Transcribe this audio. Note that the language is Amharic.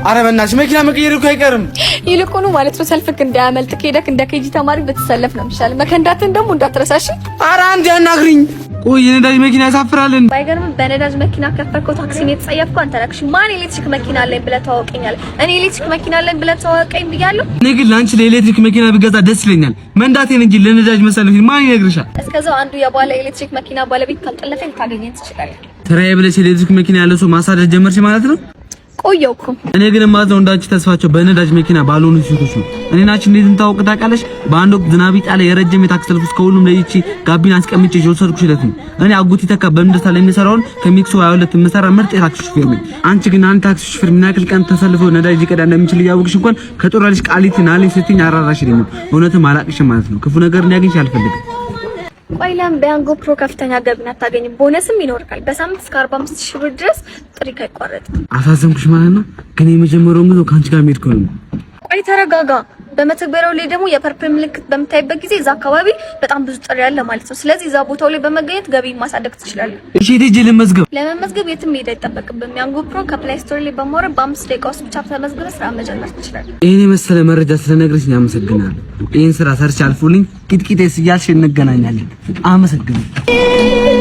አረ በእናትሽ መኪና መቀየር እኮ አይቀርም። ይልቁኑ ማለት ነው ሰልፍክ እንዳያመልጥ ከሄደክ እንደ ኬጂ ተማሪ ብትሰለፍ ነው የሚሻለው። መከንዳትን ደግሞ እንዳትረሳሽ። አረ አንድ ያናግሪኝ። ቆይ የነዳጅ መኪና ያሳፍራልን? ባይገርም በነዳጅ መኪና ከፈርከው ታክሲን የተጸየፍኩ አንተ ነህ። ማን ኤሌክትሪክ መኪና አለኝ ብለህ ተዋወቀኛል? እኔ ኤሌክትሪክ መኪና አለኝ ብለህ ተዋወቀኝ ብያለሁ። እኔ ግን ላንቺ ለኤሌክትሪክ መኪና ቢገዛ ደስ ይለኛል። መንዳቴን እንጂ ለነዳጅ መሰለኝ ማን ይነግርሻል? እስከዛው አንዱ የባለ ኤሌክትሪክ መኪና ባለቤት ካልጠለፈኝ ልታገኘኝ ትችላለህ። ተራዬ ብለሽ ኤሌክትሪክ መኪና ያለው ሰው ማሳደድ ጀመርሽ ማለት ነው? ቆየውኩ። እኔ ግን ማዘው እንዳንቺ ተስፋቸው በነዳጅ መኪና ባልሆኑ ሴቶች ነው። እኔናችን እንዴት እንታወቅ ታውቃለሽ? በአንድ ወቅት ዝናብ ይጣለ የረጅም የታክሲ ሰልፍ ውስጥ ከሁሉም ለይቺ ጋቢና አስቀምጬ የወሰድኩሽ ዕለት ነው። እኔ አጉቲ ተካ በምንደታ ላይ የሚሰራውን ከሚክሱ 22 የምሰራ ምርጥ የታክሲ ሹፌር ነኝ። አንቺ ግን አንድ ታክሲ ሹፌር ምን ያክል ቀን ተሰልፎ ነዳጅ ሊቀዳ እንደሚችል እያወቅሽ እንኳን ከጦራልሽ ቃሊቲ ናለኝ ስትኝ አራራሽልኝ። እውነትም አላቅሽም ማለት ነው። ክፉ ነገር እንዲያገኝሽ አልፈልግም። ቆይለም በያንጎ ፕሮ ከፍተኛ ገቢና ታገኝ ቦነስም ይኖርካል። በሳምንት እስከ 45000 ብር ድረስ ጥሪካ ይቋረጥ። አሳዘንኩሽ ማለት ነው። ግን የመጀመሪያው ጉዞ ካንቺ ጋር ሄድኩ ነው። ቆይ ተረጋጋ። በመተግበሪያው ላይ ደግሞ የፐርፕል ምልክት በምታይበት ጊዜ እዛ አካባቢ በጣም ብዙ ጥሪ ያለ ማለት ነው። ስለዚህ እዛ ቦታው ላይ በመገኘት ገቢ ማሳደግ ትችላለህ። እሺ ሂጂ ልመዝገብ። ለመመዝገብ የትም ሄድ አይጠበቅብህም። ያንጎ ፕሮ ከፕላይ ስቶር ላይ በማውረድ በ5 ደቂቃ ውስጥ ብቻ ተመዝግበህ ስራ መጀመር ትችላለህ። ይሄን መሰለ መረጃ ስለነገርሽኝ አመሰግናለሁ። ይሄን ስራ ሰርች አልፎልኝ ቂጥቂጤስ እያልሽ እንገናኛለን። አመሰግናለሁ።